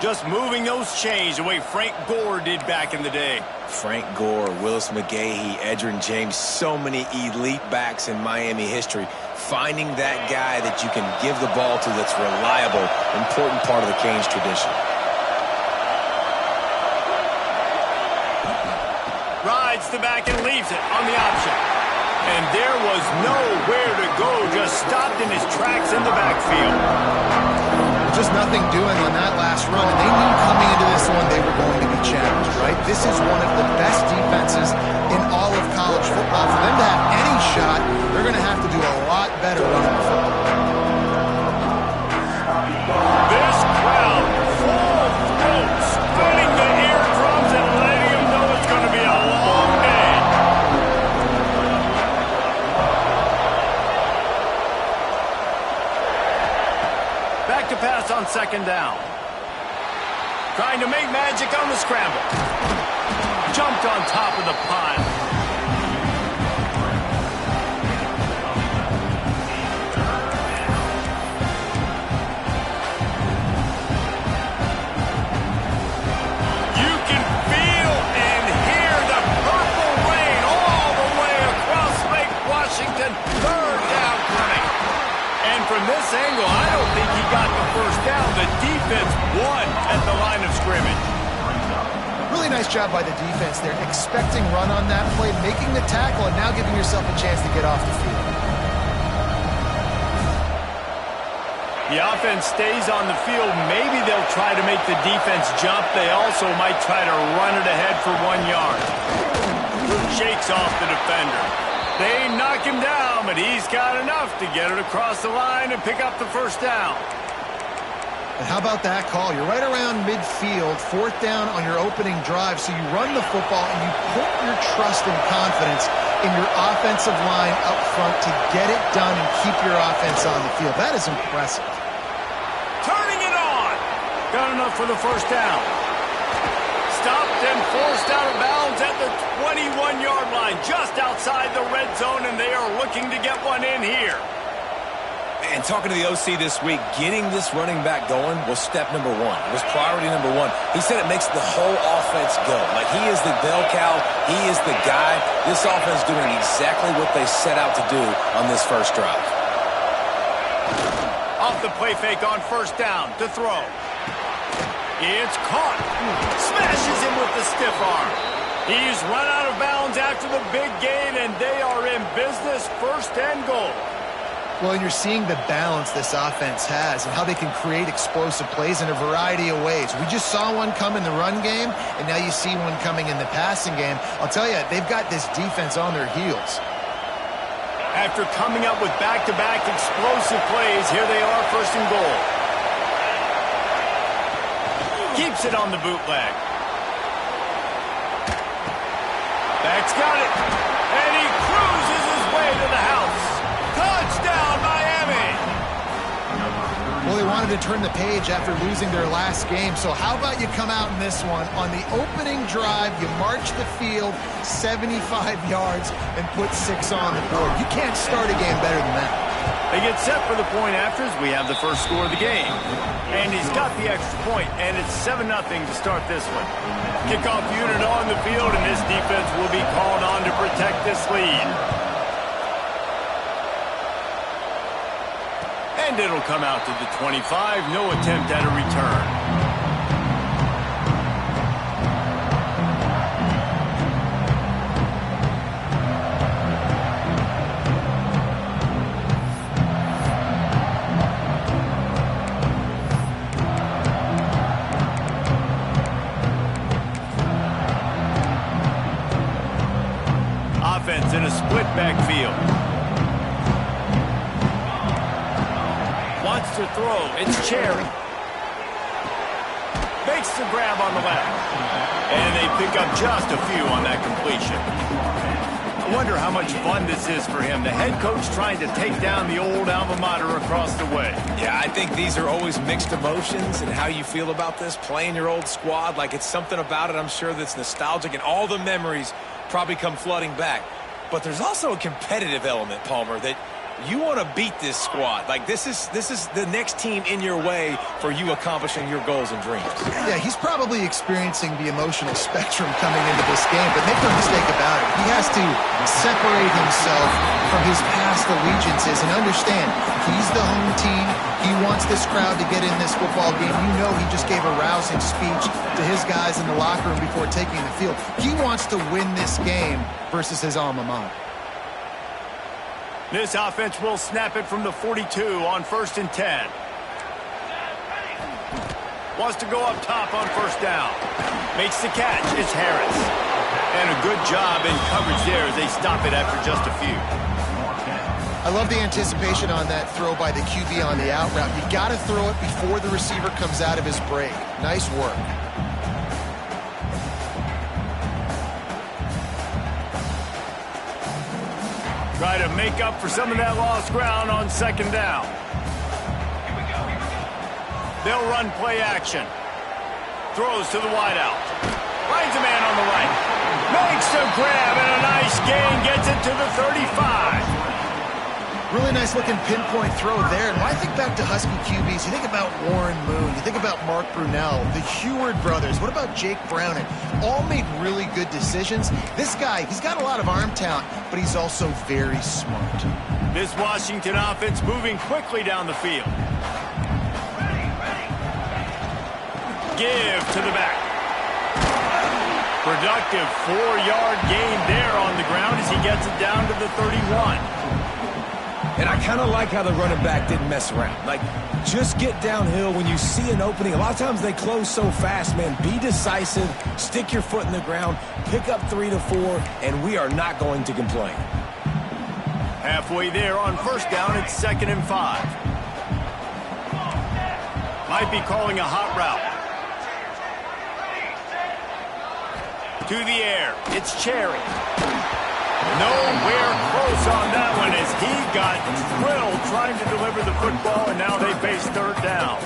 Just moving those chains the way Frank Gore did back in the day. Frank Gore, Willis McGahee, Edgerrin James, so many elite backs in Miami history. Finding that guy that you can give the ball to that's reliable, important part of the Canes tradition. Rides the back and leaves it on the option. And there was nowhere to go, just stopped in his tracks in the backfield. Just nothing doing on that last run, and they knew coming into this one they were going to be challenged, right? This is one of the best defenses in all of college football. For them to have any shot, they're going to have to do a lot better running the football. This crowd, full throat, spinning the eardrums and letting them know it's going to be a long day. Back to pass on second down. Trying to make magic on the scramble. Jumped on top of the pile. You can feel and hear the purple rain all the way across Lake Washington. Third down coming. And from this angle, I don't think he got the first down. The defense won at the line of scrimmage. Really nice job by the defense there, expecting run on that play, making the tackle, and now giving yourself a chance to get off the field. The offense stays on the field. Maybe they'll try to make the defense jump. They also might try to run it ahead for 1 yard. Shakes off the defender. They knock him down, but he's got enough to get it across the line and pick up the first down. And how about that call? You're right around midfield, fourth down on your opening drive, so you run the football and you put your trust and confidence in your offensive line up front to get it done and keep your offense on the field. That is impressive. Turning it on. Got enough for the first down. Stopped and forced out of bounds at the 21-yard line, just outside the red zone, and they are looking to get one in here. And talking to the OC this week, getting this running back going was step number one. It was priority number one. He said it makes the whole offense go. Like, he is the bell cow. He is the guy. This offense doing exactly what they set out to do on this first drive. Off the play fake on first down to throw. It's caught. Smashes him with the stiff arm. He's run out of bounds after the big gain, and they are in business, first and goal. Well, and you're seeing the balance this offense has and how they can create explosive plays in a variety of ways. We just saw one come in the run game, and now you see one coming in the passing game. I'll tell you, they've got this defense on their heels. After coming up with back-to-back explosive plays, here they are, first and goal. Keeps it on the bootleg. Back's got it. And he cruises his way to the house. Touchdown, Miami! Well, they wanted to turn the page after losing their last game, so how about you come out in this one? On the opening drive, you march the field 75 yards and put 6 on the board. You can't start a game better than that. They get set for the point afters. We have the first score of the game. And he's got the extra point, and it's 7-0 to start this one. Kickoff unit on the field, and this defense will be called on to protect this lead. And it'll come out to the 25. No attempt at a return. Offense in a split backfield. Wants to throw. It's Cherry. Makes the grab on the left. And they pick up just a few on that completion. I wonder how much fun this is for him. The head coach trying to take down the old alma mater across the way. Yeah, I think these are always mixed emotions and how you feel about this, playing your old squad. Like, it's something about it, I'm sure, that's nostalgic, and all the memories probably come flooding back. But there's also a competitive element, Palmer, that You want to beat this squad. Like, this is the next team in your way for you accomplishing your goals and dreams. Yeah, he's probably experiencing the emotional spectrum coming into this game, but make no mistake about it. He has to separate himself from his past allegiances and understand he's the home team. He wants this crowd to get in this football game. You know he just gave a rousing speech to his guys in the locker room before taking the field. He wants to win this game versus his alma mater. This offense will snap it from the 42 on 1st and 10. Wants to go up top on 1st down. Makes the catch. It's Harris. And a good job in coverage there as they stop it after just a few. I love the anticipation on that throw by the QB on the out route. You got to throw it before the receiver comes out of his break. Nice work. Try to make up for some of that lost ground on 2nd down. They'll run play action. Throws to the wideout. Finds a man on the right. Makes a grab and a nice gain. Gets it to the 35. Really nice looking pinpoint throw there. And when I think back to Husky QBs, you think about Warren Moon, you think about Mark Brunell, the Heward brothers, what about Jake Browning? All made really good decisions. This guy, he's got a lot of arm talent, but he's also very smart. This Washington offense moving quickly down the field. Give to the back. Productive 4-yard gain there on the ground as he gets it down to the 31. And I kind of like how the running back didn't mess around. Like, just get downhill when you see an opening. A lot of times they close so fast, man. Be decisive, stick your foot in the ground, pick up 3 to 4, and we are not going to complain. Halfway there on 1st down, it's 2nd and 5. Might be calling a hot route. To the air, it's Cherry. Nowhere close on that one as he got drilled trying to deliver the football, and now they face 3rd down.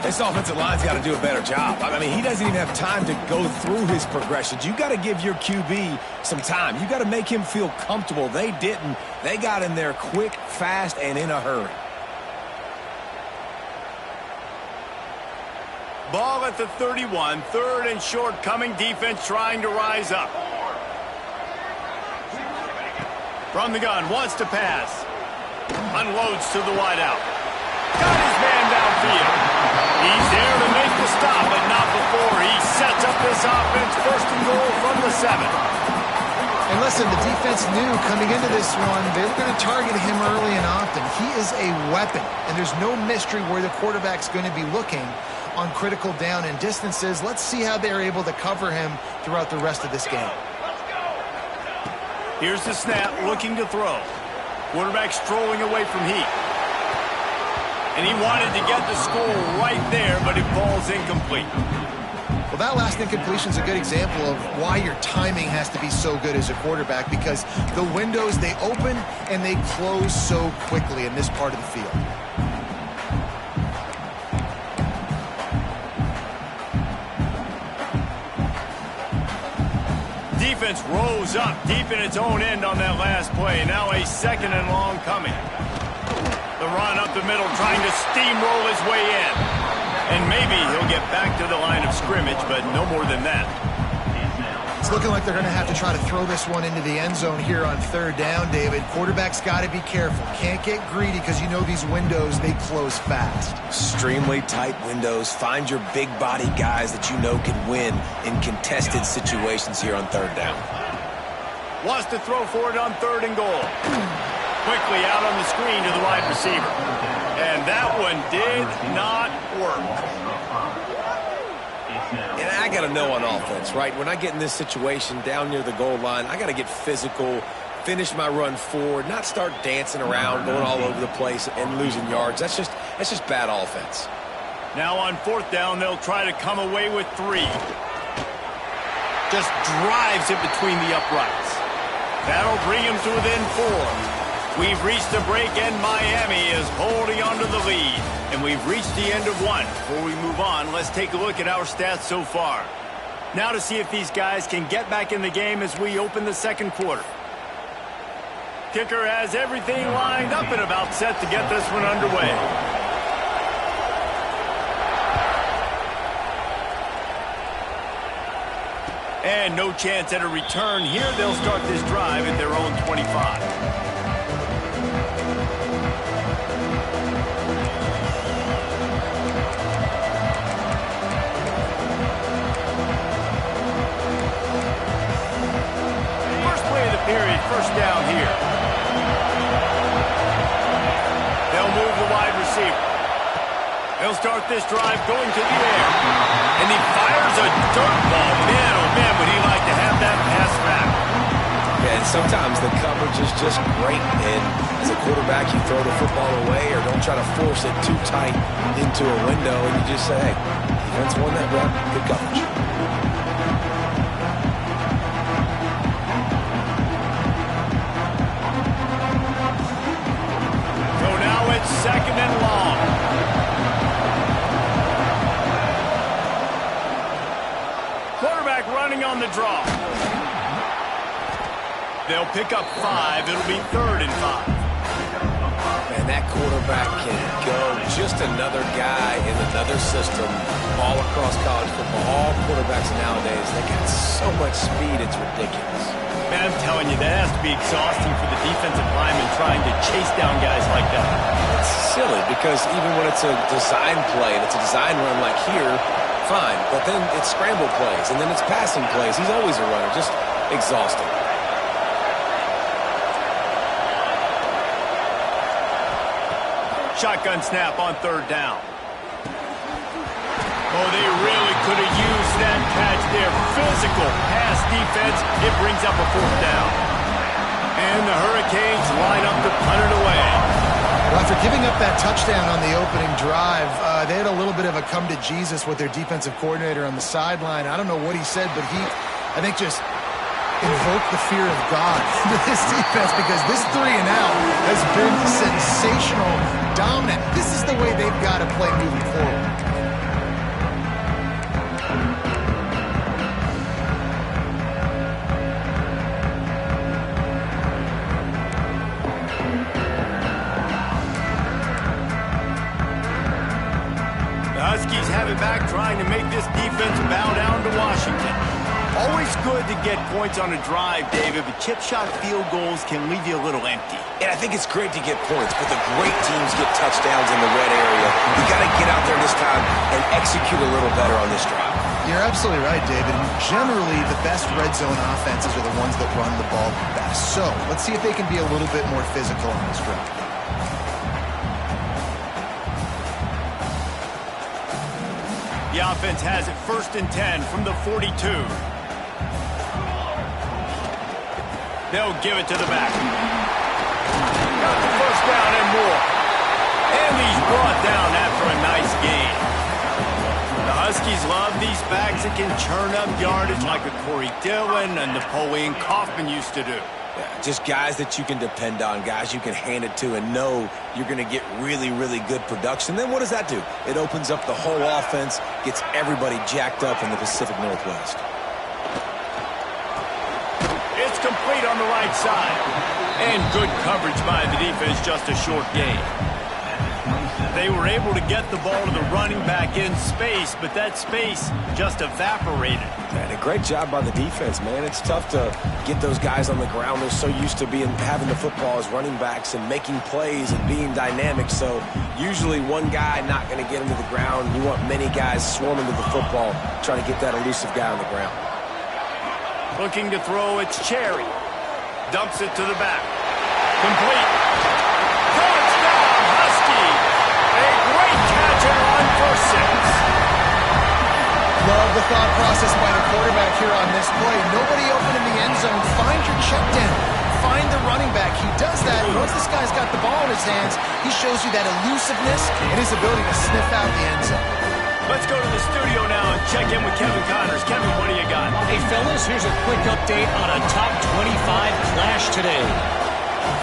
This offensive line's got to do a better job. I mean, he doesn't even have time to go through his progressions. You got to give your QB some time. You got to make him feel comfortable. They didn't. They got in there quick, fast, and in a hurry. Ball at the 31, 3rd and short coming. Defense trying to rise up. From the gun, wants to pass. Unloads to the wideout. Got his man downfield. He's there to make the stop, but not before he sets up this offense. 1st and goal from the 7. And listen, the defense knew coming into this one, they were going to target him early and often. He is a weapon, and there's no mystery where the quarterback's going to be looking on critical down and distances. Let's see how they're able to cover him throughout the rest of this game. Here's the snap, looking to throw. Quarterback strolling away from heat. And he wanted to get the score right there, but it falls incomplete. Well, that last incompletion is a good example of why your timing has to be so good as a quarterback, because the windows, they open and they close so quickly in this part of the field. Defense rose up deep in its own end on that last play. Now a 2nd and long coming. The run up the middle, trying to steamroll his way in. And maybe he'll get back to the line of scrimmage, but no more than that. It's looking like they're going to have to try to throw this one into the end zone here on 3rd down, David. Quarterback's got to be careful. Can't get greedy because you know these windows, they close fast. Extremely tight windows. Find your big body guys that you know can win in contested situations here on 3rd down. Wants to throw for it on 3rd and goal. Quickly out on the screen to the wide receiver. And that one did not work. And I got to know on offense, right? When I get in this situation down near the goal line, I got to get physical, finish my run forward, not start dancing around, going all over the place and losing yards. That's just bad offense. Now on 4th down, they'll try to come away with 3. Just drives it between the uprights. That'll bring him to within 4. We've reached the break, and Miami is holding on to the lead. And we've reached the end of one. Before we move on, let's take a look at our stats so far. Now to see if these guys can get back in the game as we open the 2nd quarter. Kicker has everything lined up and about set to get this one underway. And no chance at a return here. They'll start this drive at their own 25. Period. First down here. They'll move the wide receiver. They'll start this drive going to the air. And he fires a dirt ball. Man, oh man, would he like to have that pass back. Yeah, and sometimes the coverage is just great. And as a quarterback, you throw the football away or don't try to force it too tight into a window. And you just say, hey, defense won that rep. Good coverage. Second and long. Quarterback running on the draw. They'll pick up 5. It'll be 3rd and 5. Man, that quarterback can go. Just another guy in another system all across college football. All quarterbacks nowadays, they got so much speed, it's ridiculous. Man, I'm telling you, that has to be exhausting for the defensive lineman trying to chase down guys like that. It's silly because even when it's a design play and it's a design run like here, fine. But then it's scramble plays and then it's passing plays. He's always a runner. Just exhausting. Shotgun snap on 3rd down. Oh, they really could have used that catch there. Physical pass defense. It brings up a 4th down. And the Hurricanes line up to punt it away. Well, after giving up that touchdown on the opening drive, they had a little bit of a come to Jesus with their defensive coordinator on the sideline. I don't know what he said, but he, I think, just invoked the fear of God into this defense because this 3 and out has been sensational, dominant. This is the way they've got to play moving forward. Huskies have it back, trying to make this defense bow down to Washington. Always good to get points on a drive, David, but chip shot field goals can leave you a little empty. And I think it's great to get points, but the great teams get touchdowns in the red area. You got to get out there this time and execute a little better on this drive. You're absolutely right, David. Generally, the best red zone offenses are the ones that run the ball the best. So let's see if they can be a little bit more physical on this drive. The offense has it 1st and 10 from the 42. They'll give it to the back. Got the 1st down and more. And he's brought down after a nice gain. The Huskies love these backs that can churn up yardage like a Corey Dillon and Napoleon Kaufman used to do. Yeah, just guys that you can depend on, guys you can hand it to and know you're going to get really, really good production. Then what does that do? It opens up the whole offense, gets everybody jacked up in the Pacific Northwest. It's complete on the right side. And good coverage by the defense, just a short gain. They were able to get the ball to the running back in space, but that space just evaporated. And a great job by the defense, man. It's tough to get those guys on the ground. They're so used to having the football as running backs and making plays and being dynamic. So usually one guy not going to get him to the ground. You want many guys swarming to the football, trying to get that elusive guy on the ground. Looking to throw, it's Cherry. Dumps it to the back. Complete. Touchdown, Husky. A great catch and run for 6. Love the thought process by the quarterback here on this play. Nobody open in the end zone. Find your check down. Find the running back. He does that. Once this guy's got the ball in his hands, he shows you that elusiveness and his ability to sniff out the end zone. Let's go to the studio now and check in with Kevin Connors. Kevin, what do you got? Hey, fellas, here's a quick update on a top 25 clash today.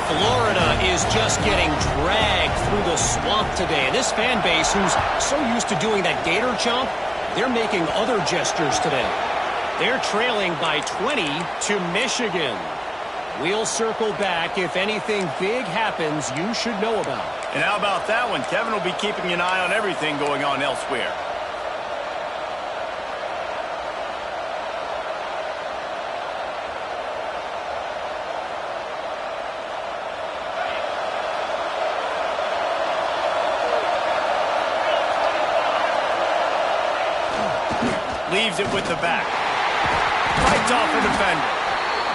Florida is just getting dragged through the swamp today. And this fan base, who's so used to doing that gator jump, they're making other gestures today. They're trailing by 20 to Michigan. We'll circle back. If anything big happens, you should know about. And how about that one? Kevin will be keeping an eye on everything going on elsewhere. Leaves it with the back. Fights off a defender.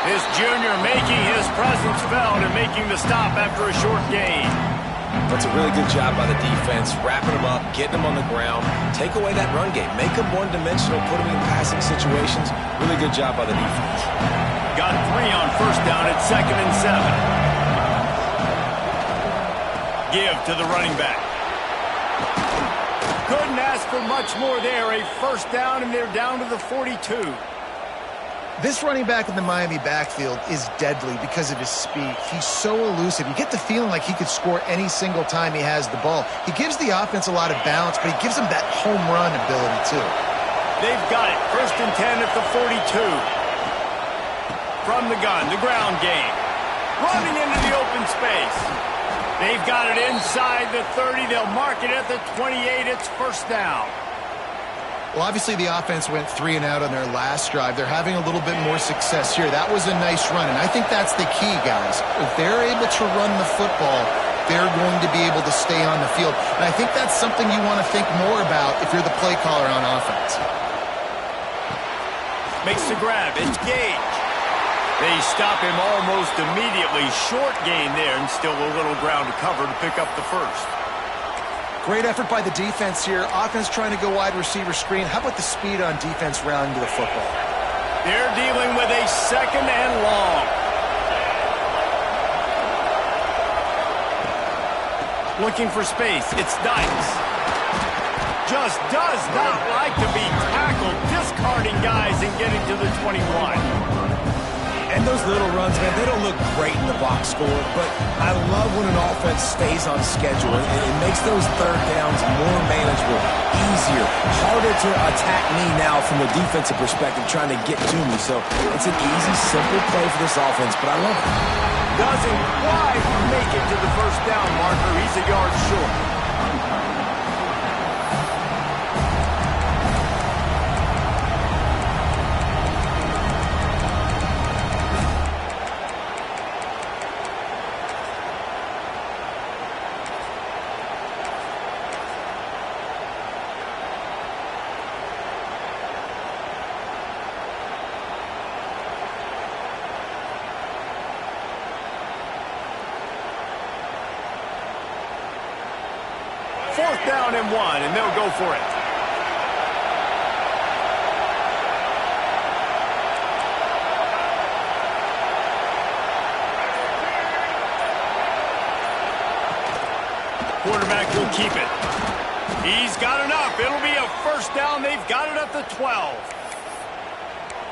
This junior making his presence felt and making the stop after a short gain. That's a really good job by the defense, wrapping them up, getting them on the ground, take away that run game, make them one-dimensional, put them in passing situations. Really good job by the defense. Got 3 on first down at 2nd and 7. Give to the running back. Couldn't ask for much more there. A first down, and they're down to the 42. This running back in the Miami backfield is deadly because of his speed. He's so elusive. You get the feeling like he could score any single time he has the ball. He gives the offense a lot of balance, but he gives them that home run ability, too. They've got it. 1st and 10 at the 42. From the gun, the ground game. Running into the open space. They've got it inside the 30. They'll mark it at the 28. It's first down. Well, obviously the offense went 3 and out on their last drive. They're having a little bit more success here. That was a nice run, and I think that's the key, guys. If they're able to run the football, they're going to be able to stay on the field. And I think that's something you want to think more about if you're the play caller on offense. Makes the grab. It's Gage. They stop him almost immediately. Short gain there, and still a little ground to cover to pick up the first. Great effort by the defense here. Offense trying to go wide receiver screen. How about the speed on defense rounding to the football? They're dealing with a 2nd and long. Looking for space. It's Dykes. Just does not like to be tackled. Discarding guys and getting to the 21. And those little runs, man, they don't look great in the box score, but I love when an offense stays on schedule. It makes those third downs more manageable, easier, harder to attack me now from the defensive perspective trying to get to me. So it's an easy, simple play for this offense, but I love it. Doesn't quite make it to the first down marker. He's a yard short. Fourth down and 1, and they'll go for it. Quarterback will keep it. He's got enough. It'll be a first down. They've got it at the 12.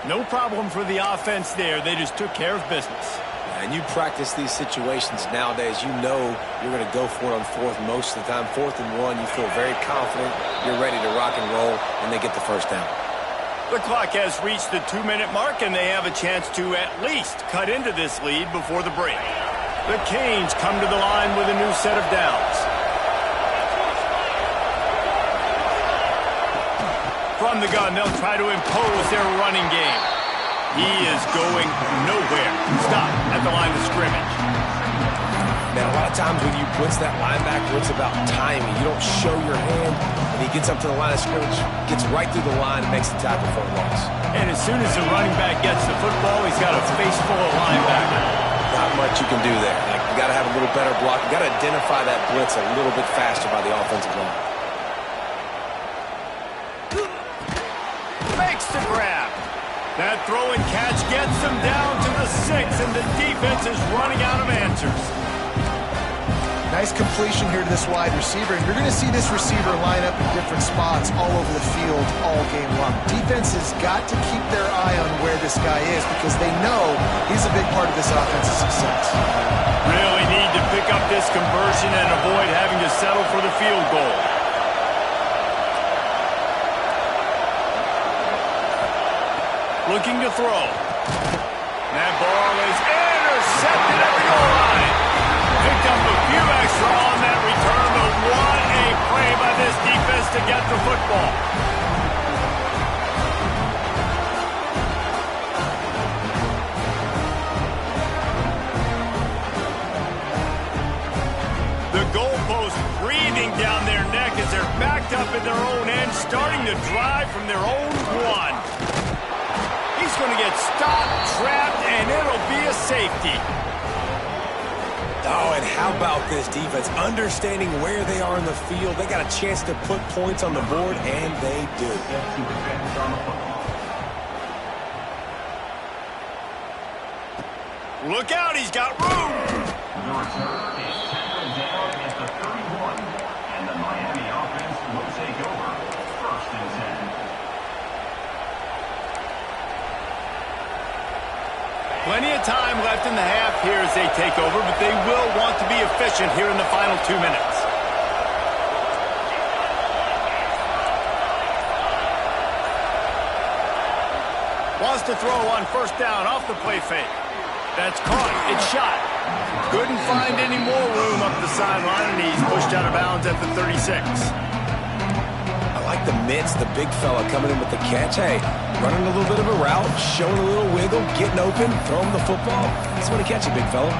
No problem for the offense there. They just took care of business. And you practice these situations nowadays, you know you're going to go for it on 4th most of the time. 4th and 1, you feel very confident, you're ready to rock and roll, and they get the first down. The clock has reached the 2-minute mark, and they have a chance to at least cut into this lead before the break. The Canes come to the line with a new set of downs. From the gun, they'll try to impose their running game. He is going nowhere. Stop at the line of scrimmage. Man, a lot of times when you blitz that linebacker, it's about timing. You don't show your hand, and he gets up to the line of scrimmage, gets right through the line, and makes the tackle for a loss. And as soon as the running back gets the football, he's got a face full of linebacker. Not much you can do there. Like, you got to have a little better block. You got to identify that blitz a little bit faster by the offensive line. Makes the grab. That throw and catch gets them down to the 6, and the defense is running out of answers. Nice completion here to this wide receiver, and you're going to see this receiver line up in different spots all over the field all game long. Defense has got to keep their eye on where this guy is because they know he's a big part of this offensive success. Really need to pick up this conversion and avoid having to settle for the field goal. Looking to throw. That ball is to get the football. The goalpost breathing down their neck as they're backed up in their own end, starting to drive from their own one. He's going to get stopped, trapped, and it'll be a safety. Oh, and how about this defense? Understanding where they are in the field. They got a chance to put points on the board, and they do. Look out, he's got room. The return is tackled down at the 31, and the Miami offense will take over 1st and 10. Plenty of time left in the half here as they take over, but they will want to be efficient here in the final 2 minutes. Wants to throw on 1st down off the play fake. That's caught. It's shot. Couldn't find any more room up the sideline, and he's pushed out of bounds at the 36. I like the mitts, the big fella coming in with the catch. Hey, running a little bit of a route, showing a little wiggle, getting open, throwing the football. That's when to catch it, big fella.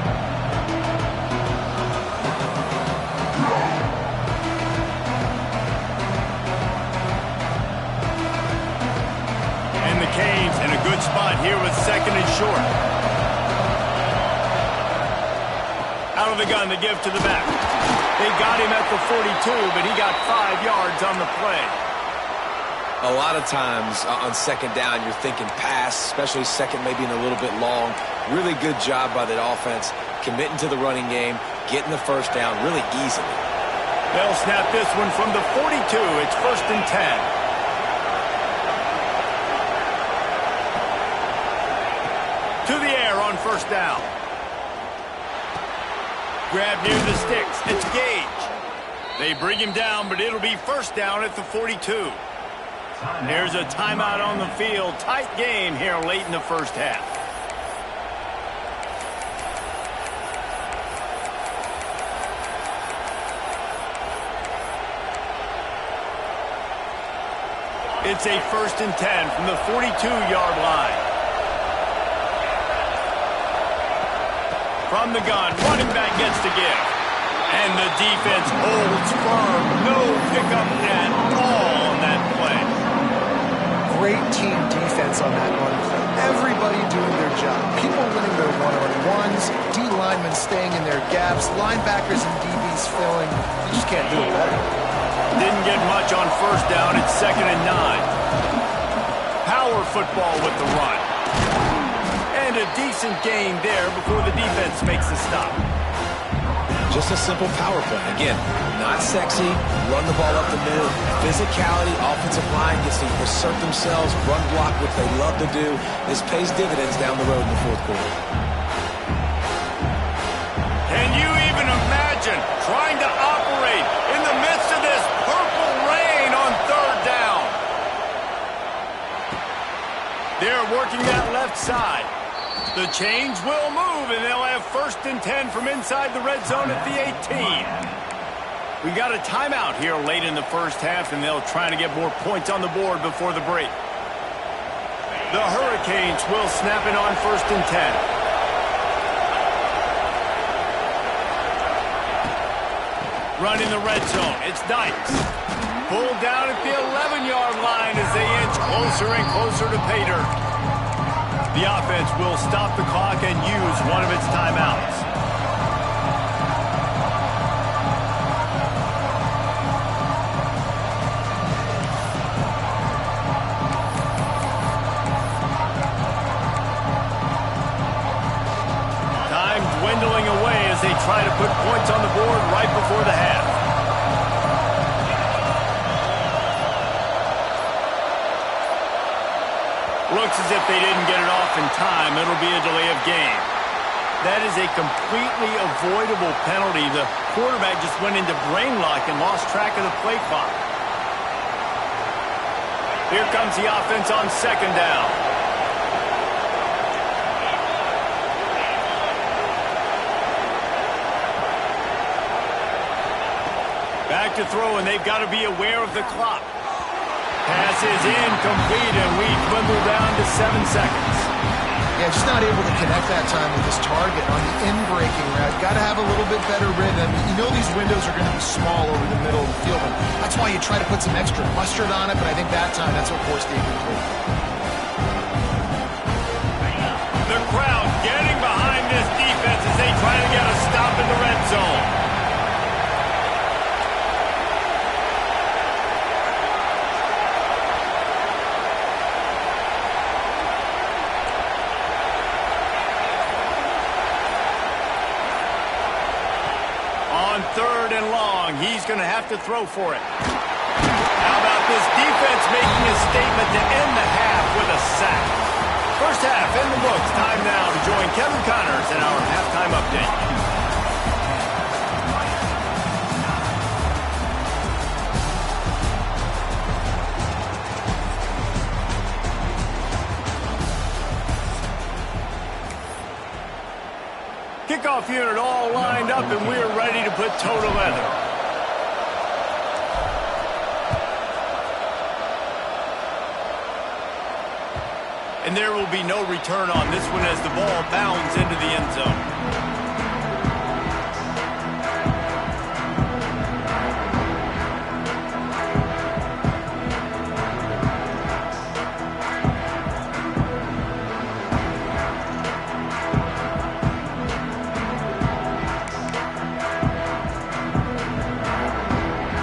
And the Canes in a good spot here with 2nd and short. Out of the gun to give to the back. They got him at the 42, but he got 5 yards on the play. A lot of times on 2nd down, you're thinking pass, especially 2nd maybe in a little bit long. Really good job by the offense, committing to the running game, getting the 1st down really easily. They'll snap this one from the 42. It's 1st and 10. To the air on 1st down. Grab near the sticks. It's Gage. They bring him down, but it'll be 1st down at the 42. There's a timeout on the field. Tight game here late in the 1st half. It's a 1st and 10 from the 42-yard line. From the gun, running back gets to give. And the defense holds firm. No pickup at all on that play. Great team defense on that run play. Everybody doing their job. People winning their one-on-ones, D linemen staying in their gaps, linebackers and DBs filling. You just can't do it better. Didn't get much on 1st down. It's 2nd and 9. Power football with the run. And a decent gain there before the defense makes the stop. Just a simple power play. Again, not sexy, run the ball up the middle. Physicality, offensive line gets to assert themselves, run block, which they love to do. This pays dividends down the road in the 4th quarter. Can you even imagine trying to operate in the midst of this purple rain on 3rd down? They're working that left side. The chains will move, and they'll have 1st and 10 from inside the red zone at the 18. We got a timeout here late in the 1st half, and they'll try to get more points on the board before the break. The Hurricanes will snap it on 1st and 10. Running the red zone, it's Dykes. Pulled down at the 11-yard line as they inch closer and closer to pay dirt. The offense will stop the clock and use one of its timeouts. Time dwindling away as they try to put points on the board right before the half. Looks as if they didn't get it off in time. It'll be a delay of game. That is a completely avoidable penalty. The quarterback just went into brain lock and lost track of the play clock. Here comes the offense on 2nd down. Back to throw, and they've got to be aware of the clock. Pass is incomplete, and we dwindle down to 7 seconds. Yeah, just not able to connect that time with his target on the in-breaking route. Got to have a little bit better rhythm. You know these windows are going to be small over the middle of the field, and that's why you try to put some extra mustard on it, but I think that time that's what forced the incomplete. The crowd getting behind this defense as they try to get a stop in the red zone. On 3rd and long, he's going to have to throw for it. How about this defense making a statement to end the half with a sack? First half in the books. Time now to join Kevin Connors in our halftime update. Kickoff unit all lined up, and we're ready to put toe to leather. And there will be no return on this one as the ball bounds into the end zone.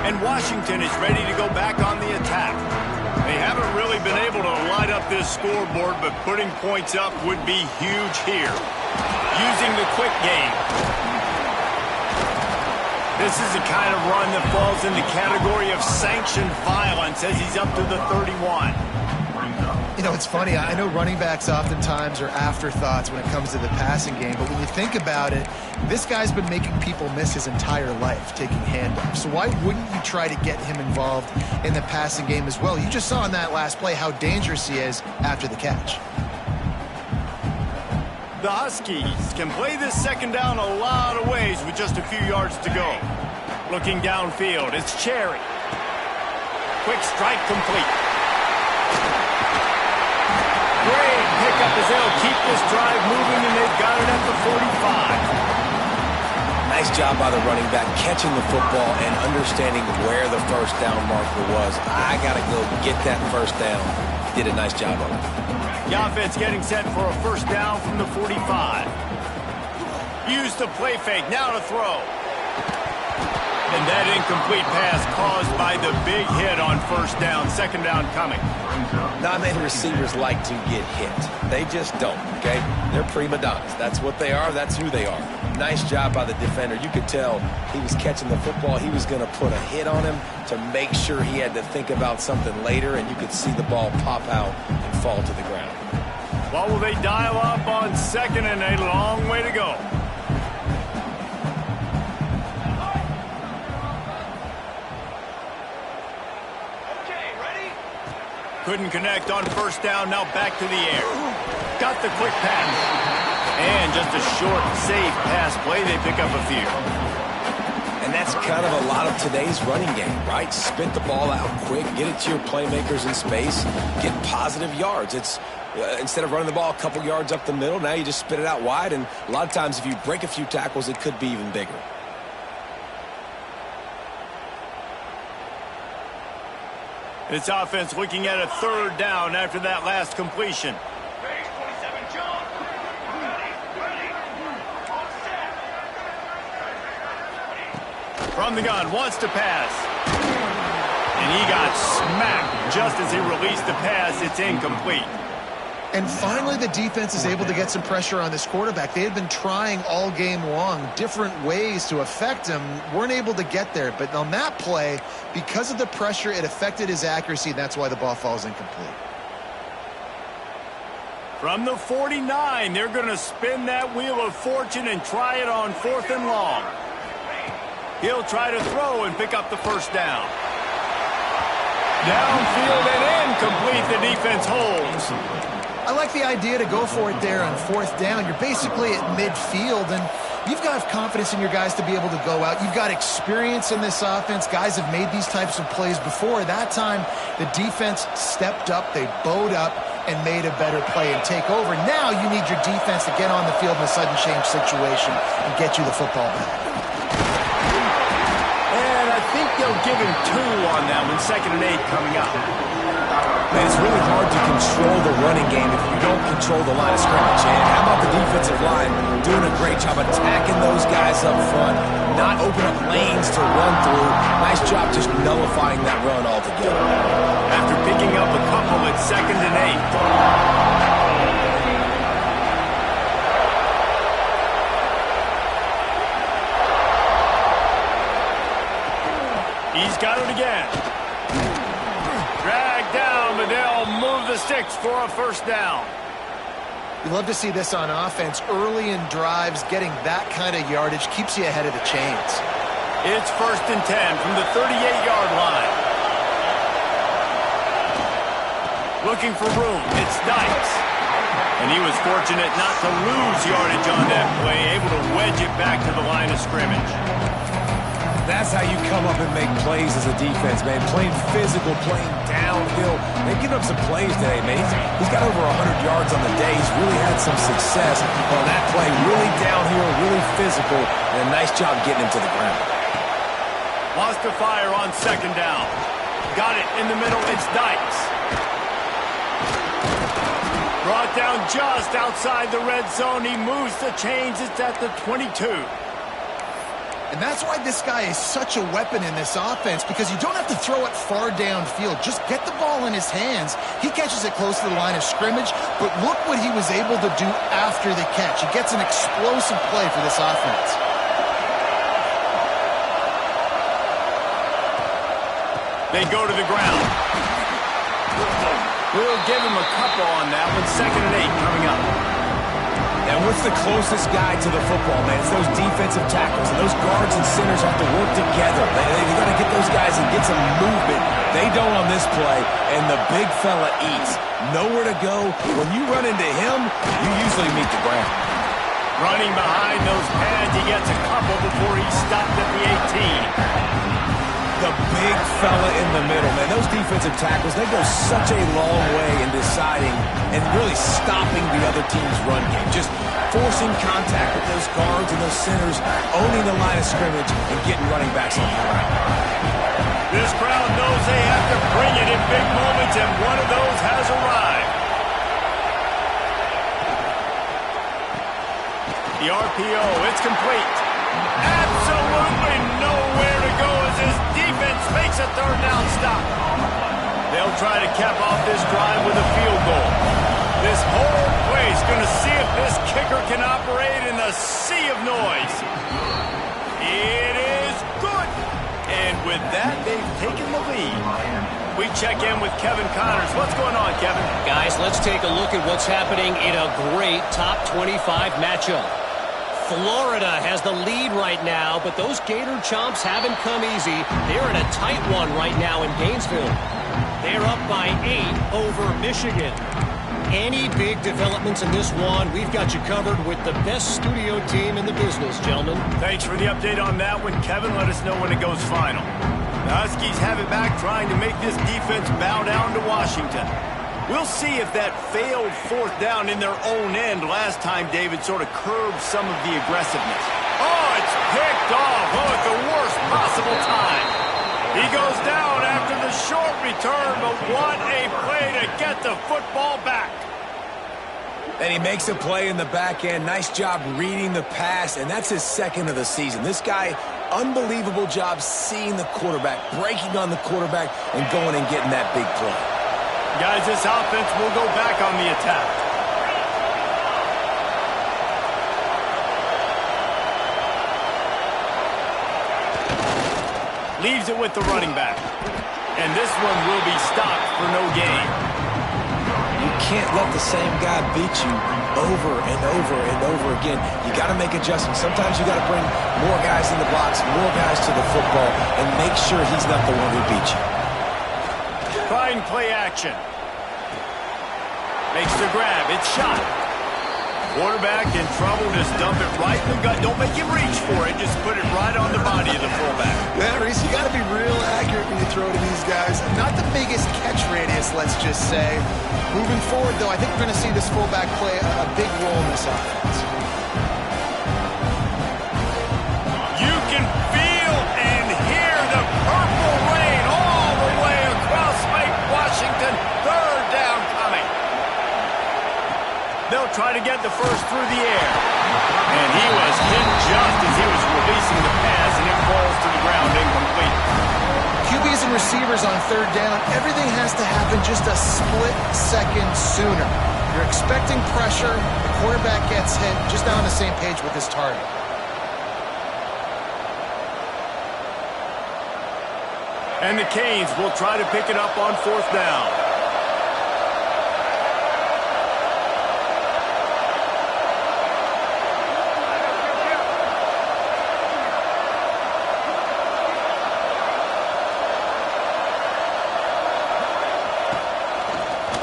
And Washington is ready to go back on the attack. They haven't really been able to light up this scoreboard, but putting points up would be huge here. Using the quick game. This is the kind of run that falls in the category of sanctioned violence as he's up to the 31. You know, it's funny. I know running backs oftentimes are afterthoughts when it comes to the passing game, but when you think about it, this guy's been making people miss his entire life taking handoffs. So why wouldn't you try to get him involved in the passing game as well? You just saw in that last play how dangerous he is after the catch. The Huskies can play this second down a lot of ways with just a few yards to go. Looking downfield, it's Cherry. Quick strike complete. Great pickup as they'll keep this drive moving, and they've got it at the 45. Nice job by the running back catching the football and understanding where the first down marker was. I got to go get that first down. He did a nice job of it. The offense getting set for a first down from the 45. Use the play fake, now to throw. And that incomplete pass caused by the big hit on first down. Second down coming. Not many receivers like to get hit. They just don't, okay? They're prima donnas. That's what they are. That's who they are. Nice job by the defender. You could tell he was catching the football. He was going to put a hit on him to make sure he had to think about something later, and you could see the ball pop out and fall to the ground. What will they dial up on second, and a long way to go? Couldn't connect on first down, now back to the air. Got the quick pass. And just a short, safe pass play, they pick up a few. And that's kind of a lot of today's running game, right? Spit the ball out quick, get it to your playmakers in space, get positive yards. It's instead of running the ball a couple yards up the middle, now you just spit it out wide, and a lot of times if you break a few tackles, it could be even bigger. This offense looking at a third down after that last completion. From the gun, wants to pass. And he got smacked just as he released the pass. It's incomplete. And finally, the defense is able to get some pressure on this quarterback. They had been trying all game long different ways to affect him. Weren't able to get there. But on that play, because of the pressure, it affected his accuracy. And that's why the ball falls incomplete. From the 49, they're going to spin that wheel of fortune and try it on 4th and long. He'll try to throw and pick up the first down. Downfield and incomplete. The defense holds. I like the idea to go for it there on 4th down. You're basically at midfield, and You've got to have confidence in your guys to be able to go out. You've got experience in this offense. Guys have made these types of plays before. That time, the defense stepped up, they bowed up, and made a better play and take over. Now you need your defense to get on the field in a sudden change situation and get you the football back. And I think they'll give him 2 on that one, 2nd and 8 coming up. Man, it's really hard to control the running game if you don't control the line of scrimmage. And how about the defensive line doing a great job attacking those guys up front, not open up lanes to run through. Nice job just nullifying that run altogether. After picking up a couple, it's 2nd and 8. He's got it again. Dragged down, but they'll move the sticks for a 1st down. You love to see this on offense. Early in drives, getting that kind of yardage keeps you ahead of the chains. It's 1st and 10 from the 38-yard line. Looking for room. It's Dykes. And he was fortunate not to lose yardage on that play, able to wedge it back to the line of scrimmage. That's how you come up and make plays as a defense, man. Playing physical, playing downhill. They've given up some plays today, man. He's got over 100 yards on the day. He's really had some success on that play. Really downhill, really physical, and a nice job getting him to the ground. Lost to fire on 2nd down. Got it in the middle. It's Dykes. Brought down just outside the red zone. He moves the chains. It's at the 22. And that's why this guy is such a weapon in this offense, because you don't have to throw it far downfield. Just get the ball in his hands. He catches it close to the line of scrimmage, but look what he was able to do after the catch. He gets an explosive play for this offense. They go to the ground. We'll give him a couple on that one. 2nd and 8 coming up. And what's the closest guy to the football, man? It's those defensive tackles. And those guards and centers have to work together. They got to get those guys and get some movement. They don't on this play, and the big fella eats. Nowhere to go. When you run into him, you usually meet the ground. Running behind those pads, he gets a couple before he's stopped at the 18. The big fella in the middle, man. Those defensive tackles, they go such a long way in deciding and really stopping the other team's run game. Just forcing contact with those guards and those centers, owning the line of scrimmage, and getting running backs on the ground. This crowd knows they have to bring it in big moments, and one of those has arrived. The RPO, it's complete. Absolutely nowhere to go as his defense makes a 3rd down stop. They'll try to cap off this drive with a field goal. This whole place going to see if this kicker can operate in the sea of noise. It is good. And with that, they've taken the lead. We check in with Kevin Connors. What's going on, Kevin? Guys, let's take a look at what's happening in a great top 25 matchup. Florida has the lead right now, but those Gator Chomps haven't come easy. They're in a tight one right now in Gainesville. They're up by 8 over Michigan. Any big developments in this one, we've got you covered with the best studio team in the business, gentlemen. Thanks for the update on that one, Kevin. Let us know when it goes final. The Huskies have it back, trying to make this defense bow down to Washington. We'll see if that failed 4th down in their own end last time, David, sort of curbed some of the aggressiveness. Oh, it's picked off. Oh, at the worst possible time. He goes down after the short return, but what a play to get the football back. And he makes a play in the back end. Nice job reading the pass, and that's his 2nd of the season. This guy, unbelievable job seeing the quarterback, breaking on the quarterback, and going and getting that big play. Guys, this offense will go back on the attack. Leaves it with the running back. And this one will be stopped for no gain. You can't let the same guy beat you over and over and over again. You got to make adjustments. Sometimes you got to bring more guys in the box, more guys to the football, and make sure he's not the one who beats you. Trying play action. Makes the grab. It's shot. Quarterback in trouble, just dump it right in the gut. Don't make him reach for it. Just put it right on the body of the fullback. Yeah, Reese, you got to be real accurate when you throw to these guys. Not the biggest catch radius, let's just say. Moving forward, though, I think we're going to see this fullback play a big role in this offense. You can feel and hear the purple rain all the way across Lake Washington. Third down coming. They'll try to get the first through the air. And he was hit just as he was releasing the pass, and it falls to the ground incomplete. QBs and receivers on third down, everything has to happen just a split second sooner. You're expecting pressure, the quarterback gets hit, just not on the same page with his target. And the Canes will try to pick it up on fourth down.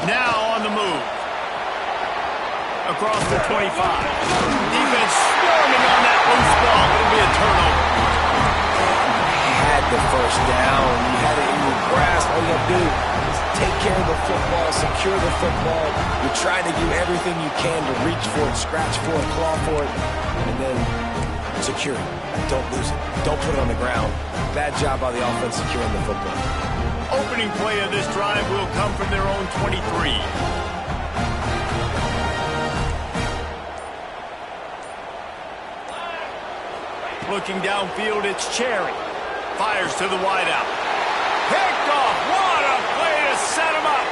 Now on the move. Across the 25. Defense swarming on that loose ball. It'll be a turnover. You had the first down. You had it in your grasp. All you got to do is take care of the football, secure the football. You're trying to do everything you can to reach for it, scratch for it, claw for it, and then secure it. Don't lose it. Don't put it on the ground. Bad job by the offense securing the football. Opening play of this drive will come from their own 23. Looking downfield, it's Cherry. Fires to the wideout. Picked off. What a play to set him up.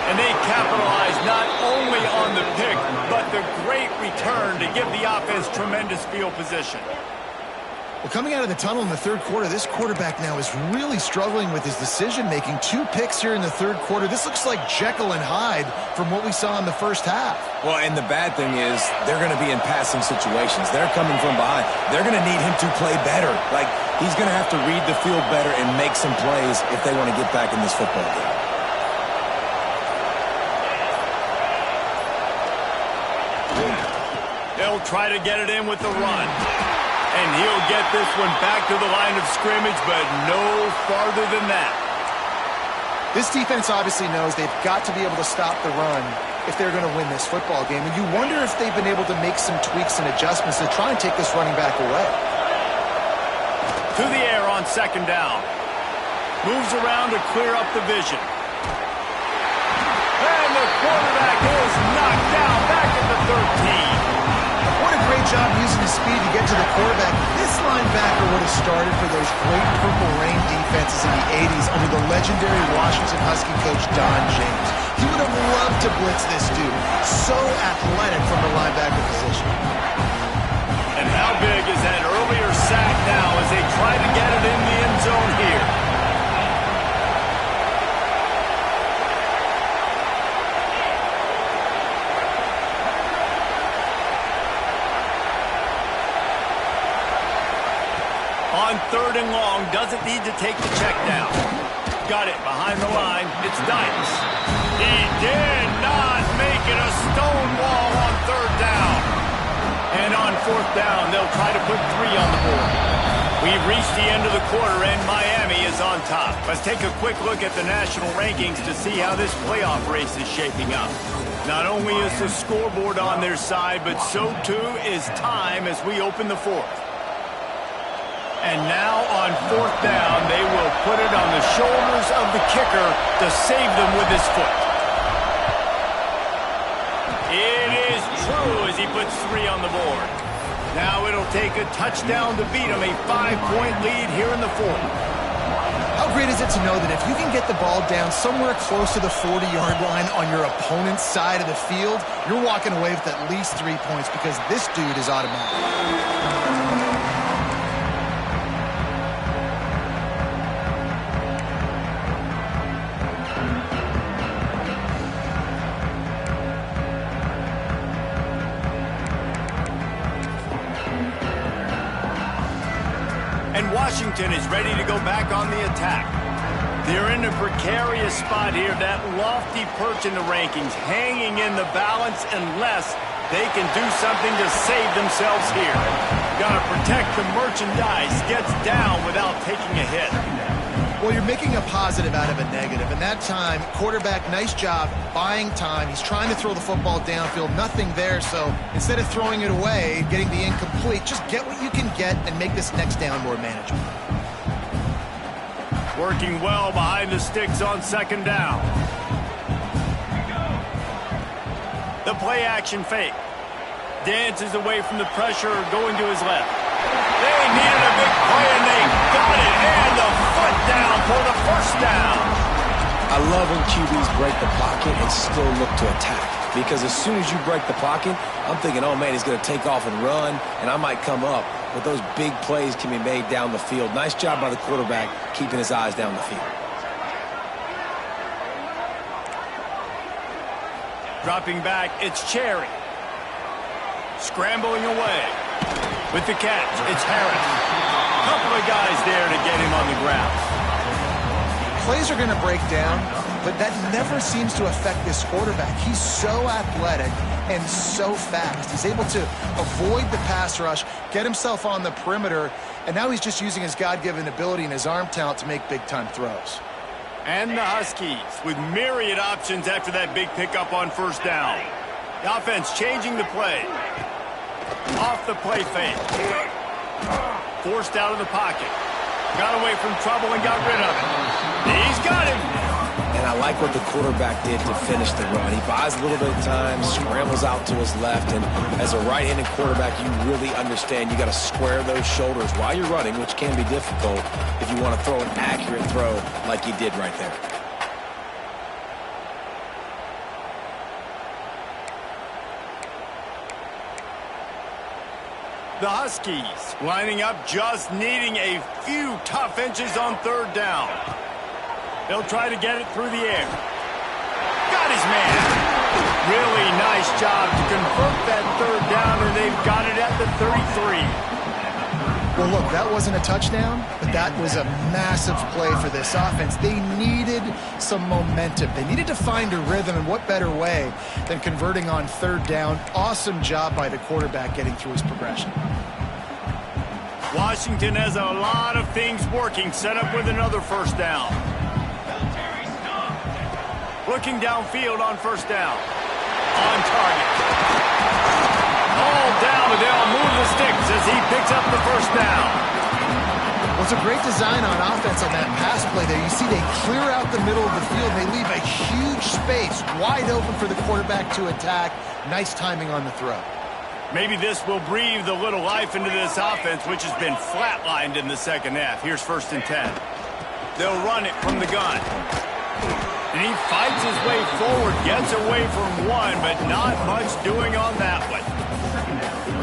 And they capitalize not only on the pick, but the great return to give the offense tremendous field position. Well, coming out of the tunnel in the third quarter, this quarterback now is really struggling with his decision-making. 2 picks here in the third quarter. This looks like Jekyll and Hyde from what we saw in the first half. Well, and the bad thing is they're going to be in passing situations. They're coming from behind. They're going to need him to play better. Like, he's going to have to read the field better and make some plays if they want to get back in this football game. They'll try to get it in with the run. And he'll get this one back to the line of scrimmage, but no farther than that. This defense obviously knows they've got to be able to stop the run if they're going to win this football game. And you wonder if they've been able to make some tweaks and adjustments to try and take this running back away. To the air on second down. Moves around to clear up the vision. And the quarterback is knocked down back at the 13. What a great job using his speed to get to the quarterback. This linebacker would have started for those great Purple Rain defenses in the 80s under the legendary Washington Husky coach Don James. He would have loved to blitz this dude. So athletic from the linebacker position. And how big is that earlier sack now as they try to get it in the end zone here? On third and long, doesn't need to take the check down. Got it behind the line. It's Dykes. He did not make it a stonewall on third down. And on fourth down, they'll try to put 3 on the board. We've reached the end of the quarter, and Miami is on top. Let's take a quick look at the national rankings to see how this playoff race is shaping up. Not only is the scoreboard on their side, but so too is time as we open the fourth. And now on fourth down, they will put it on the shoulders of the kicker to save them with his foot. It is true as he puts 3 on the board. Now it'll take a touchdown to beat him, a 5-point lead here in the fourth. How great is it to know that if you can get the ball down somewhere close to the 40-yard line on your opponent's side of the field, you're walking away with at least 3 points because this dude is automatic. Washington is ready to go back on the attack. They're in a precarious spot here, that lofty perch in the rankings, hanging in the balance unless They can do something to save themselves here. Got to protect the merchandise. Gets down without taking a hit. Well, you're making a positive out of a negative. And that time, quarterback, nice job buying time. He's trying to throw the football downfield. Nothing there. So instead of throwing it away, getting the incomplete, just get what you can get and make this next down more manageable. Working well behind the sticks on second down. The play action fake. Dances away from the pressure, going to his left. They needed a big play, and they got it. And the foot down for the first down. I love when QBs break the pocket and still look to attack. Because as soon as you break the pocket, I'm thinking, oh, man, he's going to take off and run, and I might come up. But those big plays can be made down the field. Nice job by the quarterback keeping his eyes down the field. Dropping back, it's Cherry. Scrambling away. With the catch, it's Harris. Couple of guys there to get him on the ground. Plays are going to break down, but that never seems to affect this quarterback. He's so athletic and so fast. He's able to avoid the pass rush, get himself on the perimeter, and now he's just using his God-given ability and his arm talent to make big-time throws. And the Huskies with myriad options after that big pickup on first down. The offense changing the play. Off the play fake. Forced out of the pocket. Got away from trouble and got rid of it. He's got him. And I like what the quarterback did to finish the run. He buys a little bit of time, scrambles out to his left, and as a right-handed quarterback, you really understand you got to square those shoulders while you're running, which can be difficult if you want to throw an accurate throw like he did right there. The Huskies lining up, just needing a few tough inches on third down. They'll try to get it through the air. Got his man. Really nice job to convert that third down, and they've got it at the 33. Well, look, that wasn't a touchdown, but that was a massive play for this offense. They needed some momentum. They needed to find a rhythm, and what better way than converting on third down. Awesome job by the quarterback getting through his progression. Washington has a lot of things working, set up with another first down. Looking downfield on first down. On target. All down, but they'll move the sticks as he picks up the first down. Well, it's a great design on offense on that pass play there. You see they clear out the middle of the field. They leave a huge space wide open for the quarterback to attack. Nice timing on the throw. Maybe this will breathe a little life into this offense, which has been flatlined in the second half. Here's 1st and 10. They'll run it from the gun. And he fights his way forward, gets away from one, but not much doing on that one.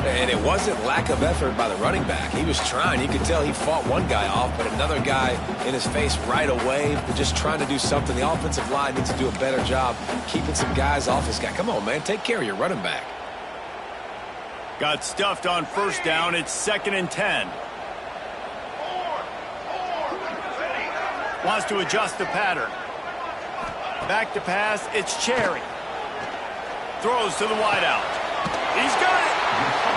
And it wasn't lack of effort by the running back. He was trying. You could tell he fought one guy off, but another guy in his face right away, just trying to do something. The offensive line needs to do a better job keeping some guys off this guy. Come on, man. Take care of your running back. Got stuffed on first down. It's 2nd and 10. Wants to adjust the pattern. Back to pass. It's Cherry. Throws to the wideout. He's got it.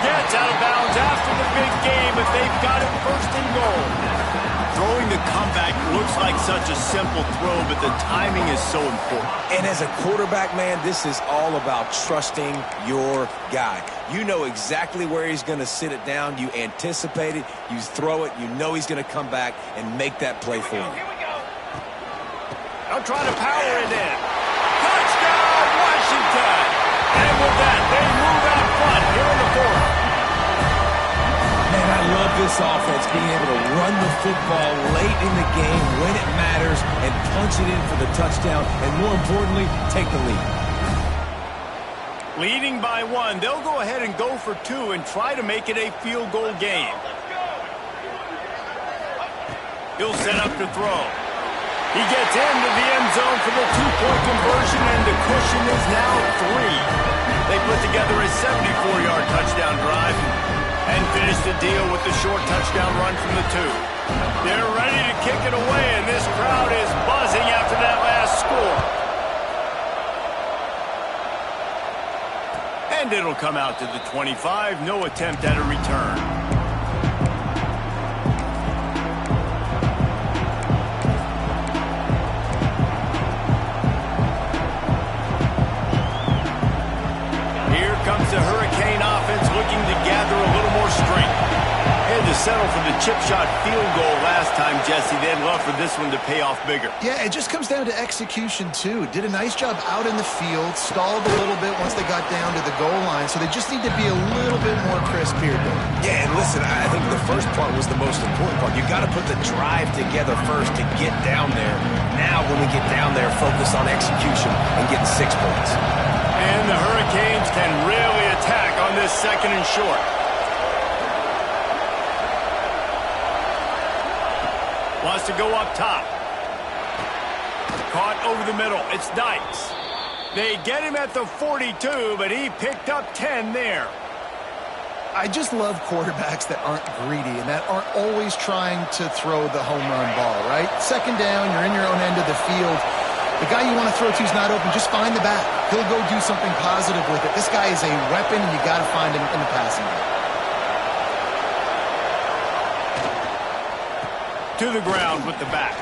Gets out of bounds after the big game, but they've got it 1st and goal. Throwing the comeback looks like such a simple throw, but the timing is so important. And as a quarterback, man, this is all about trusting your guy. You know exactly where he's going to sit it down. You anticipate it. You throw it. You know he's going to come back and make that play for you. They'll try to power it in. Touchdown, Washington! And with that, they move out front here in the 4th. Man, I love this offense, being able to run the football late in the game when it matters and punch it in for the touchdown, and more importantly, take the lead. Leading by 1, they'll go ahead and go for 2 and try to make it a field goal game. He'll set up to throw. He gets into the end zone for the 2-point conversion, and the cushion is now 3. They put together a 74-yard touchdown drive and finish the deal with the short touchdown run from the 2. They're ready to kick it away, and this crowd is buzzing after that last score. And it'll come out to the 25. No attempt at a return. Here comes the Hurricane offense looking to gather a little more strength. Had to settle for the chip shot field goal last time, Jesse. They'd love for this one to pay off bigger. Yeah, it just comes down to execution, too. Did a nice job out in the field, stalled a little bit once they got down to the goal line, so they just need to be a little bit more crisp here, Dave. Yeah, and listen, I think the first part was the most important part. You got to put the drive together first to get down there. Now, when we get down there, focus on execution and getting 6 points. And the Hurricanes can really attack on this second and short. Wants to go up top. Caught over the middle. It's Dykes. They get him at the 42, but he picked up 10 there. I just love quarterbacks that aren't greedy and that aren't always trying to throw the home run ball, right? Second down, you're in your own end of the field. The guy you want to throw to is not open. Just find the back. He'll go do something positive with it. This guy is a weapon, and you got to find him in the passing game. To the ground with the back.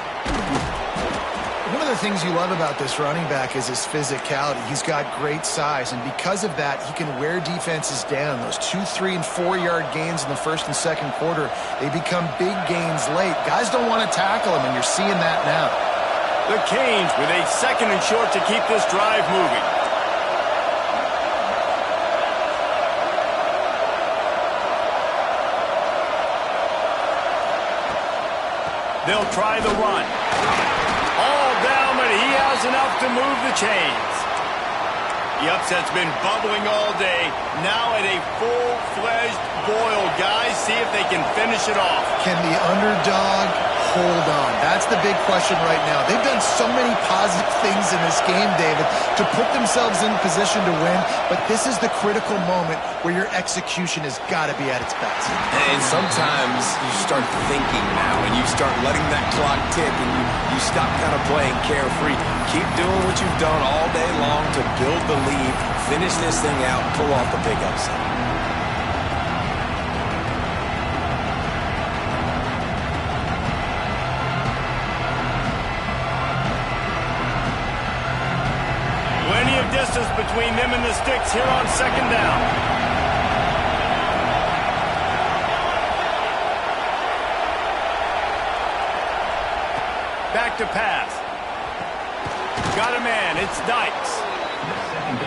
One of the things you love about this running back is his physicality. He's got great size, and because of that, he can wear defenses down. Those 2, 3, and 4-yard gains in the first and second quarter, they become big gains late. Guys don't want to tackle him, and you're seeing that now. The Canes with a second and short to keep this drive moving. They'll try the run. All down, but he has enough to move the chains. The upset's been bubbling all day. Now at a full-fledged boil. Guys, see if they can finish it off. Can the underdog hold on? That's the big question right now. They've done so many positive things in this game, David, to put themselves in position to win, but this is the critical moment where your execution has got to be at its best. And sometimes you start thinking now, and you start letting that clock tick, and you stop kind of playing carefree. Keep doing what you've done all day long to build the lead, finish this thing out, pull off the big upset. Plenty of distance between them and the sticks here on second down. Back to pass. Got a man. It's Dykes.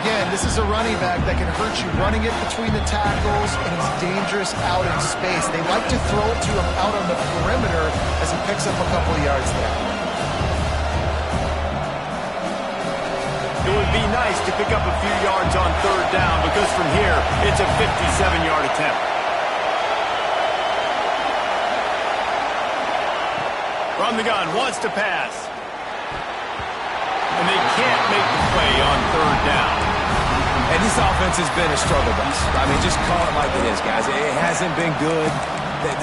Again, this is a running back that can hurt you running it between the tackles, and he's dangerous out in space. They like to throw it to him out on the perimeter as he picks up a couple of yards there. It would be nice to pick up a few yards on third down because from here, it's a 57-yard attempt. From the gun, wants to pass. And they can't make the play on third down. And this offense has been a struggle bus. I mean, just call it like it is, guys. It hasn't been good,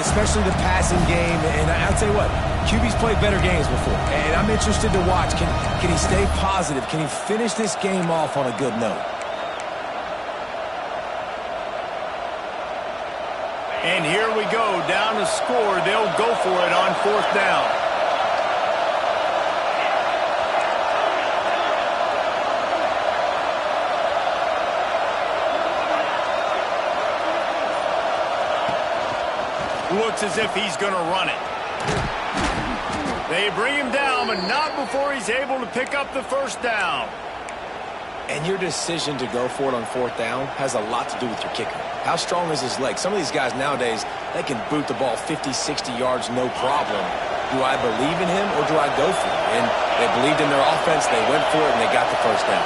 especially the passing game. And I'll tell you what, QB's played better games before. And I'm interested to watch. Can he stay positive? Can he finish this game off on a good note? And here we go, down to score. They'll go for it on fourth down. Looks as if he's going to run it. They bring him down, but not before he's able to pick up the first down. And your decision to go for it on fourth down has a lot to do with your kicker. How strong is his leg? Some of these guys nowadays, they can boot the ball 50, 60 yards, no problem. Do I believe in him or do I go for it? And they believed in their offense, they went for it, and they got the first down.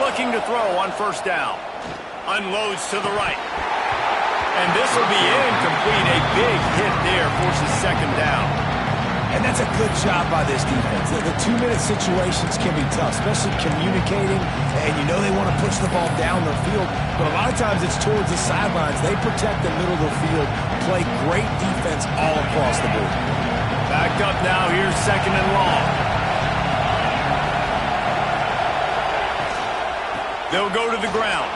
Looking to throw on first down. Unloads to the right. And this will be incomplete. A big hit there forces second down. And that's a good job by this defense. The 2-minute situations can be tough, especially communicating. And you know they want to push the ball down the field. But a lot of times it's towards the sidelines. They protect the middle of the field, play great defense all across the board. Backed up now. Here's second and long. They'll go to the ground.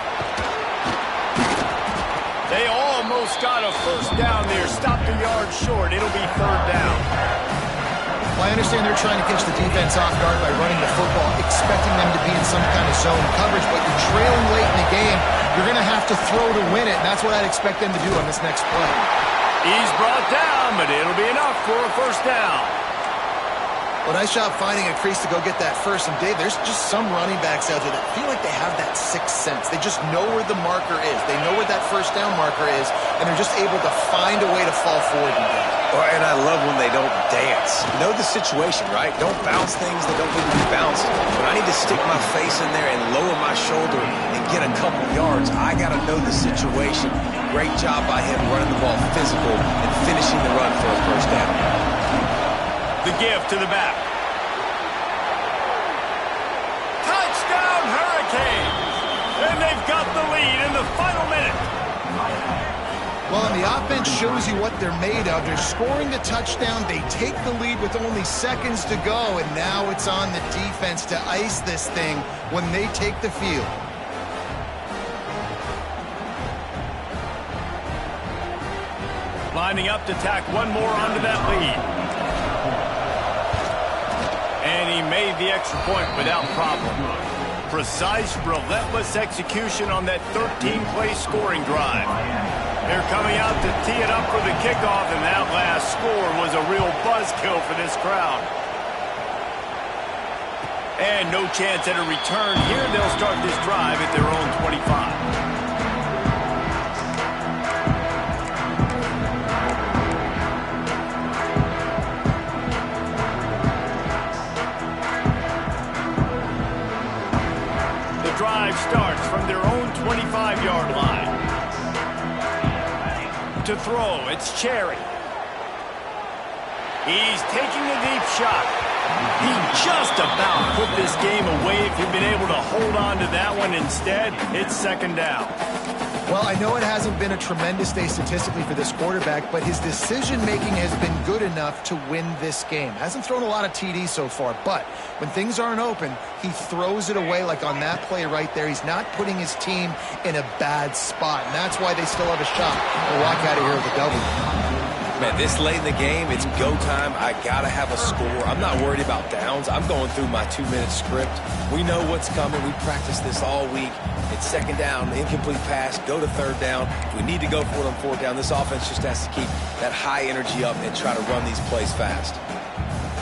They almost got a first down there. Stopped a yard short. It'll be third down. Well, I understand they're trying to catch the defense off guard by running the football, expecting them to be in some kind of zone coverage, but you're trailing late in the game. You're going to have to throw to win it, and that's what I'd expect them to do on this next play. He's brought down, but it'll be enough for a first down. Well, nice job finding a crease to go get that first. And, Dave, there's just some running backs out there that feel like they have that sixth sense. They just know where the marker is. They know where that first down marker is, and they're just able to find a way to fall forward and get it. And I love when they don't dance. Know the situation, right? Don't bounce things that don't need to be bounced. When I need to stick my face in there and lower my shoulder and get a couple yards, I got to know the situation. Great job by him running the ball physical and finishing the run for a first down. The give to the back. Touchdown, Hurricanes! And they've got the lead in the final minute. Well, and the offense shows you what they're made of. They're scoring the touchdown. They take the lead with only seconds to go, and now it's on the defense to ice this thing when they take the field. Lining up to tack one more onto that lead. And he made the extra point without problem. Precise, relentless execution on that 13-play scoring drive. They're coming out to tee it up for the kickoff, and that last score was a real buzzkill for this crowd. And no chance at a return here. They'll start this drive at their own 25. Drive starts from their own 25-yard line. To throw, it's Cherry. He's taking a deep shot. He just about put this game away if he'd been able to hold on to that one. Instead, it's second down. Well, I know it hasn't been a tremendous day statistically for this quarterback, but his decision-making has been good enough to win this game. Hasn't thrown a lot of TDs so far, but when things aren't open, he throws it away like on that play right there. He's not putting his team in a bad spot, and that's why they still have a shot to walk out of here with a W. Man, this late in the game, it's go time. I got to have a score. I'm not worried about downs. I'm going through my 2-minute script. We know what's coming. We practiced this all week. It's second down, incomplete pass, go to third down. If we need to go for it on fourth down, this offense just has to keep that high energy up and try to run these plays fast.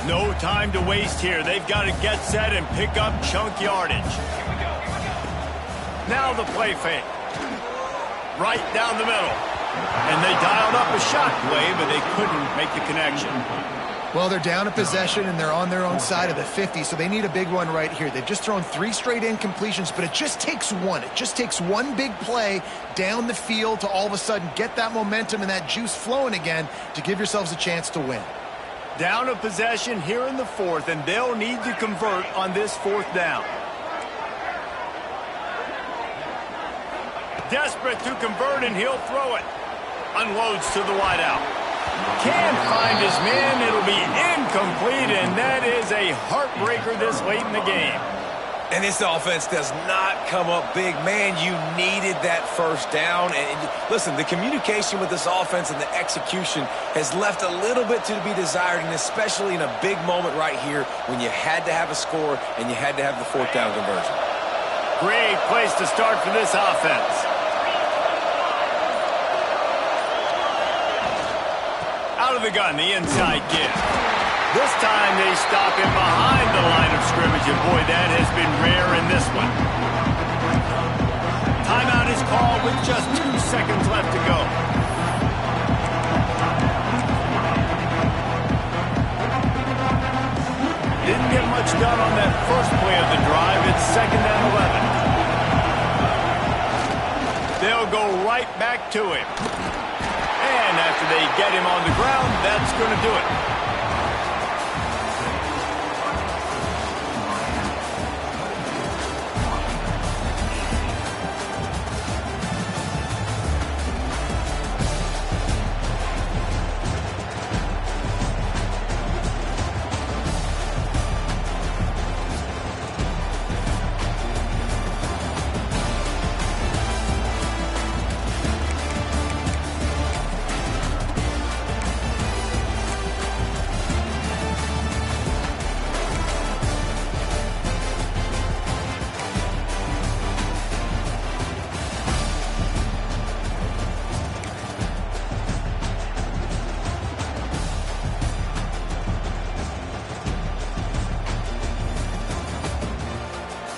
No time to waste here. They've got to get set and pick up chunk yardage. Now the play fake. Right down the middle. And they dialed up a shot play, but they couldn't make the connection. Well, they're down a possession, and they're on their own side of the 50, so they need a big one right here. They've just thrown 3 straight incompletions, but it just takes one. It just takes one big play down the field to all of a sudden get that momentum and that juice flowing again to give yourselves a chance to win. Down a possession here in the fourth, and they'll need to convert on this fourth down. Desperate to convert, and he'll throw it. Unloads to the wideout. Can't find his man. It'll be incomplete, and that is a heartbreaker this late in the game. And this offense does not come up big. Man, you needed that first down. And listen, the communication with this offense and the execution has left a little bit to be desired, and especially in a big moment right here when you had to have a score and you had to have the fourth down conversion. Great place to start for this offense. Out of the gun, the inside give. This time they stop him behind the line of scrimmage, and boy, that has been rare in this one. Timeout is called with just 2 seconds left to go. Didn't get much done on that first play of the drive. It's second and 11. They'll go right back to him. And after they get him on the ground, that's going to do it.